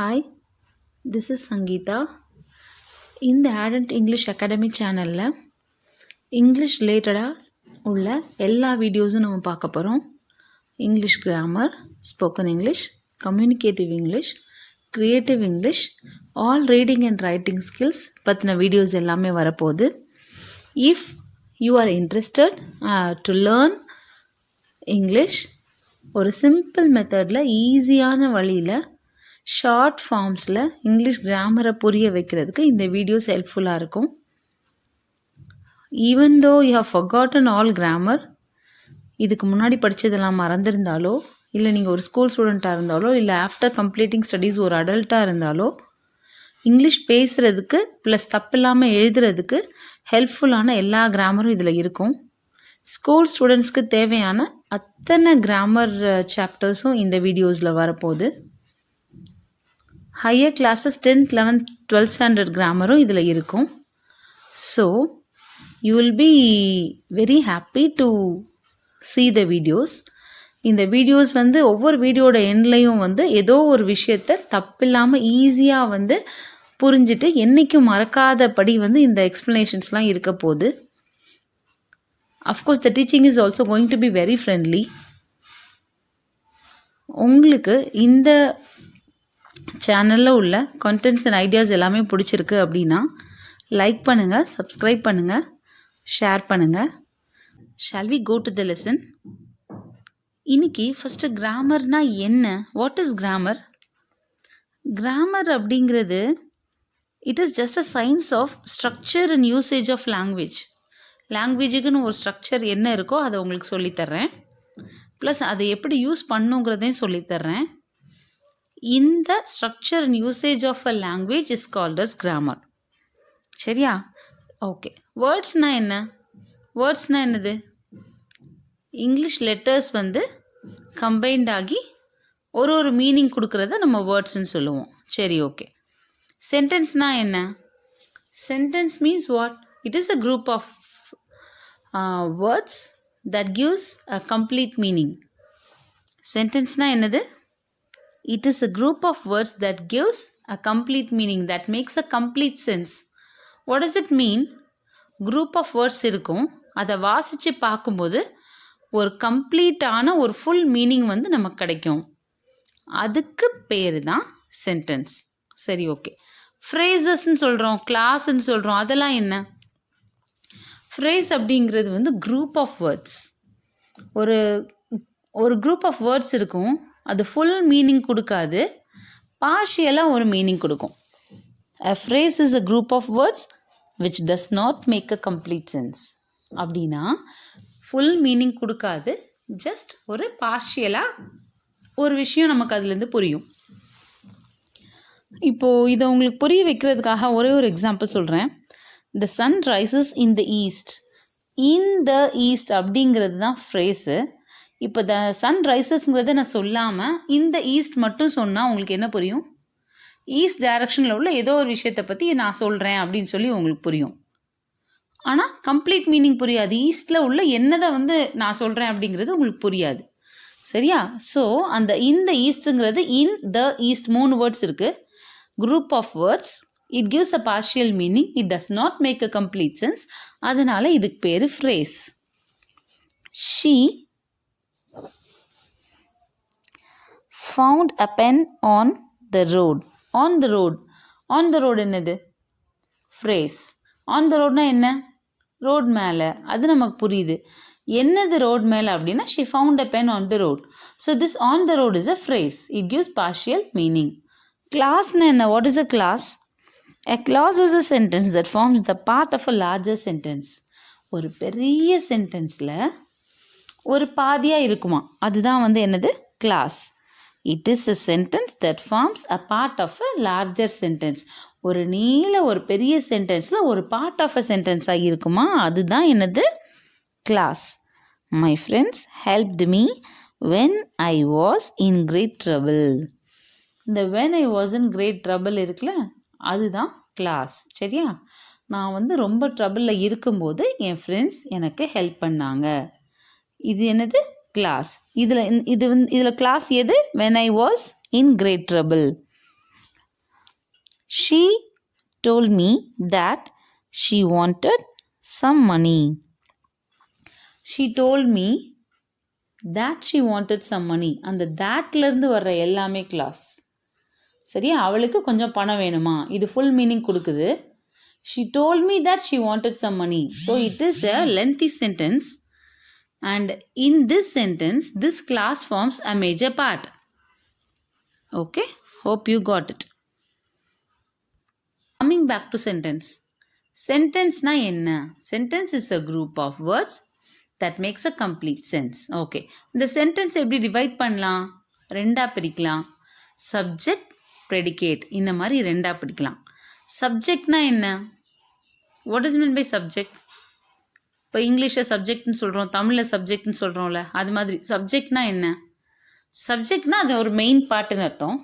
Hi, this is Sangeeta. இந்த Adult English Academy சேனலில் English ரிலேட்டடாக உள்ள எல்லா வீடியோஸும் நம்ம பார்க்க போகிறோம். English grammar, spoken English, communicative English, creative English, all reading and writing skills பற்றின வீடியோஸ் எல்லாமே வரப்போகுது. If you are interested to learn English ஒரு சிம்பிள் மெத்தடில் ஈஸியான வழியில் ஷார்ட் ஃபார்ம்ஸில் இங்கிலீஷ் கிராமரை புரிய வைக்கிறதுக்கு இந்த வீடியோஸ் ஹெல்ப்ஃபுல்லாக இருக்கும். Even though you have forgotten all grammar, இதுக்கு முன்னாடி படித்ததெல்லாம் மறந்துருந்தாலோ, இல்லை நீங்கள் ஒரு ஸ்கூல் ஸ்டூடெண்ட்டாக இருந்தாலோ, இல்லை ஆஃப்டர் கம்ப்ளீட்டிங் ஸ்டடீஸ் ஒரு அடல்ட்டாக இருந்தாலோ, இங்கிலீஷ் பேசுகிறதுக்கு ப்ளஸ் தப்பில்லாமல் எழுதுறதுக்கு ஹெல்ப்ஃபுல்லான எல்லா கிராமரும் இதில் இருக்கும். ஸ்கூல் ஸ்டூடெண்ட்ஸ்க்கு தேவையான அத்தனை கிராமர் சாப்டர்ஸும் இந்த வீடியோஸில் வரப்போகுது. Higher classes 10th 11th 12th standard கிராமரும் இதில் இருக்கும். So you will be very happy to see the videos. இந்த வீடியோஸ் ஒவ்வொரு வீடியோட எண்ட்லையும் ஏதோ ஒரு விஷயத்தை தப்பில்லாமல் ஈஸியாக புரிஞ்சுட்டு என்றைக்கும் மறக்காதபடி இந்த எக்ஸ்ப்ளனேஷன்ஸ்லாம் இருக்க போகுது. Of course the teaching is also going to be very friendly. உங்களுக்கு இந்த சேனலில் உள்ள கண்டென்ட்ஸ் அண்ட் ஐடியாஸ் எல்லாமே பிடிச்சிருக்கு அப்படின்னா லைக் பண்ணுங்கள், சப்ஸ்கிரைப் பண்ணுங்கள், ஷேர் பண்ணுங்கள். Shall we go to the lesson? இன்னைக்கு ஃபஸ்ட்டு கிராமர்னா என்ன? What is grammar? கிராமர் அப்படிங்கிறது it is just a science of structure and usage of language. லாங்குவேஜுக்குன்னு ஒரு ஸ்ட்ரக்சர் என்ன இருக்கோ அதை உங்களுக்கு சொல்லித்தர்றேன். ப்ளஸ் அதை எப்படி யூஸ் பண்ணுங்கிறதையும் சொல்லித்தர்றேன். இந்த structure and usage of a language is called as grammar. சரியா? ஓகே. வேர்ட்ஸ்னால் என்ன? வேர்ட்ஸ்னால் என்னது? இங்கிலீஷ் லெட்டர்ஸ் கம்பைன்ட் ஆகி ஒரு மீனிங் கொடுக்குறத நம்ம வேர்ட்ஸ்ன்னு சொல்லுவோம். சரி, ஓகே. சென்டென்ஸ்னால் என்ன? Sentence means what? It is a group of words that gives a complete meaning. சென்டென்ஸ்னால் என்னது? It is a group of words that gives a complete meaning, that makes a complete sense. What does it mean? Group of words இருக்கும், அதை வாசித்து பார்க்கும்போது ஒரு கம்ப்ளீட்டான ஒரு full meaning நமக்கு கிடைக்கும். அதுக்கு பேர் தான் சென்டென்ஸ். சரி, ஓகே. ஃப்ரேசஸ்ன்னு சொல்கிறோம், கிளாஸ்ன்னு சொல்கிறோம், அதெல்லாம் என்ன? ஃப்ரேஸ் அப்படிங்கிறது குரூப் ஆஃப் வேர்ட்ஸ். ஒரு குரூப் ஆஃப் வேர்ட்ஸ் இருக்கும், அது ஃபுல் மீனிங் கொடுக்காது, பார்ஷியலாக ஒரு மீனிங் கொடுக்கும். A phrase is a group of words which does not make a complete sense. அப்படின்னா ஃபுல் மீனிங் கொடுக்காது, ஜஸ்ட் ஒரு பார்ஷியலாக ஒரு விஷயம் நமக்கு அதுலேருந்து புரியும். இப்போது இதை உங்களுக்கு புரிய வைக்கிறதுக்காக ஒரே ஒரு எக்ஸாம்பிள் சொல்கிறேன். The sun rises in the east. In the east அப்படிங்கிறது தான் ஃப்ரேஸு. இப்போ த சன் ரைசஸ்ங்கிறத நான் சொல்லாமல் இந்த ஈஸ்ட் மட்டும் சொன்னால் உங்களுக்கு என்ன புரியும்? ஈஸ்ட் டைரக்ஷனில் உள்ள ஏதோ ஒரு விஷயத்தை பற்றி நான் சொல்கிறேன் அப்படின்னு சொல்லி உங்களுக்கு புரியும். ஆனால் கம்ப்ளீட் மீனிங் புரியாது. ஈஸ்டில் உள்ள என்னதை நான் சொல்கிறேன் அப்படிங்கிறது உங்களுக்கு புரியாது. சரியா? ஸோ அந்த இந்த ஈஸ்ட்டுங்கிறது இன் த ஈஸ்ட் 3 வேர்ட்ஸ் இருக்குது. Group of words. It gives a partial meaning. It does not make a complete sense. அதனால் இதுக்கு பேர் phrase. She found a pen on the road. On the road. On the road என்னது? phrase. on the roadனா என்ன? Road மேலே. அது நமக்கு புரியுது. என்னது ரோட் மேலே அப்படின்னா she found a pen on the road. So this on the road is a phrase. It gives partial meaning. classனா என்ன? what is a class? A clause is a sentence that forms the part of a larger sentence. ஒரு பெரிய சென்டென்ஸில் ஒரு பாதியாக இருக்குமா, அதுதான் என்னது? class. It is a sentence that forms a part of a larger sentence. ஒரு ஒரு பெரிய சென்டென்ஸில் ஒரு பார்ட் ஆஃப் அ சென்டென்ஸாக இருக்குமா, அதுதான் என்னது? class. My friends helped me when I was in great trouble. இந்த when I was in great trouble இருக்குல்ல, அதுதான் class. சரியா? நான் ரொம்ப ட்ரபிளில் இருக்கும்போது என் ஃப்ரெண்ட்ஸ் எனக்கு ஹெல்ப் பண்ணாங்க. இது என்னது? கிளாஸ். இதில் கிளாஸ் எது? when I was in great trouble. She told me that she wanted some money. She told me that she wanted some money. அந்த thatலேருந்து வர்ற எல்லாமே clause. சரியா, அவளுக்கு கொஞ்சம் பணம் வேணுமா, இது ஃபுல் மீனிங் கொடுக்குது. She told me that she wanted some money. So it is a lengthy sentence, and in this sentence this clause forms a major part. Okay, hope you got it. Coming back to sentence. Sentence na enna? Sentence is a group of words that makes a complete sense. Okay, இந்த sentence எப்படி divide பண்ணலாம்? ரெண்டா பிரிக்கலாம். Subject, predicate, இந்த மாதிரி ரெண்டா பிரிக்கலாம். Subjectனா என்ன? What is meant by subject? இப்போ இங்கிலீஷில் சப்ஜெக்ட்னு சொல்கிறோம், தமிழில் சப்ஜெக்ட்னு சொல்கிறோம்ல, அது மாதிரி சப்ஜெக்ட்னா என்ன? சப்ஜெக்ட்னா அது ஒரு மெயின் பார்ட்டுன்னு அர்த்தம்.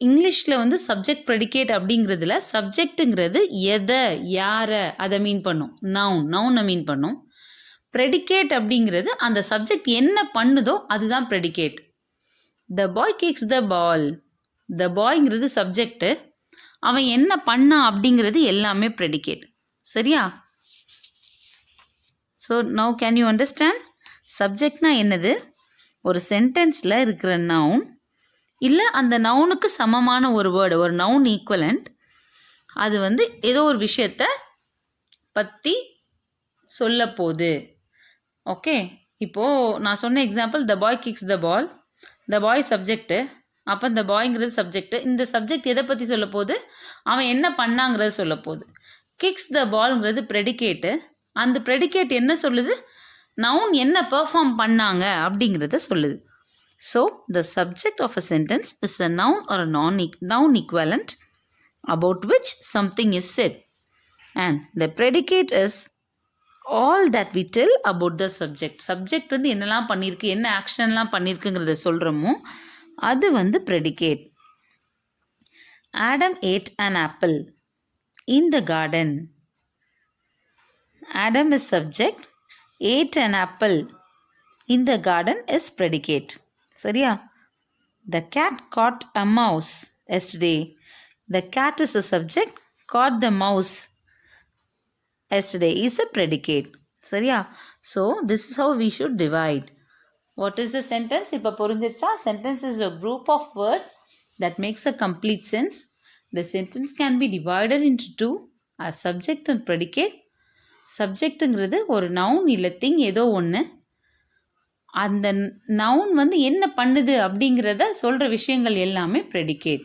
இங்கிலீஷில் வந்து சப்ஜெக்ட் ப்ரெடிகேட் அப்படிங்கிறதுல சப்ஜெக்ட்டுங்கிறது எதை, யாரை அதை மீன் பண்ணும். நவுனை மீன் பண்ணும். ப்ரெடிகேட் அப்படிங்கிறது அந்த சப்ஜெக்ட் என்ன பண்ணுதோ அதுதான் predicate. The boy kicks the ball. The பாய்ங்கிறது சப்ஜெக்டு, அவன் என்ன பண்ணான் அப்படிங்கிறது எல்லாமே ப்ரெடிகேட். சரியா? So now can you understand? சப்ஜெக்ட்னா என்னது? ஒரு சென்டென்ஸில் இருக்கிற நவுன் இல்லை அந்த நவுனுக்கு சமமான ஒரு வேர்டு, ஒரு நவுன் ஈக்குவலண்ட், அது வந்து ஏதோ ஒரு விஷயத்தை பற்றி சொல்ல போகுது. ஓகே, இப்போது நான் சொன்ன example the boy kicks the ball. The boy subject, அப்போ இந்த பாய்ங்கிறது சப்ஜெக்டு. இந்த சப்ஜெக்ட் எதை பற்றி சொல்ல போகுது? அவன் என்ன பண்ணாங்கிறது சொல்ல போகுது. கிக்ஸ் த பால்ங்கிறது ப்ரெடிகேட்டு. அந்த ப்ரெடிகேட் என்ன சொல்லுது? நவுன் என்ன பெர்ஃபார்ம் பண்ணாங்க அப்படிங்கிறத சொல்லுது. So the subject of a sentence is a noun or a noun equivalent about which something is said, and the predicate is all that we tell about the subject. Subject வந்து என்னெல்லாம் பண்ணியிருக்கு, என்ன ஆக்ஷன்லாம் பண்ணியிருக்குங்கிறத சொல்கிறோமோ அது வந்து predicate. Adam ate an apple in the garden. Adam is subject, ate an apple in the garden is predicate. சரியா? The cat caught a mouse yesterday. The cat is a subject, caught the mouse yesterday is a predicate. சரியா? So this is how we should divide. What is a sentence? இப்போ புரிஞ்சிருச்சா? Sentence is a group of words that makes a complete sense. The sentence can be divided into two, as subject and predicate. சப்ஜெக்ட்டுங்கிறது ஒரு noun இல்லை thing, ஏதோ ஒன்று. அந்த noun வந்து என்ன பண்ணுது அப்படிங்கிறத சொல்கிற விஷயங்கள் எல்லாமே ப்ரெடிகேட்.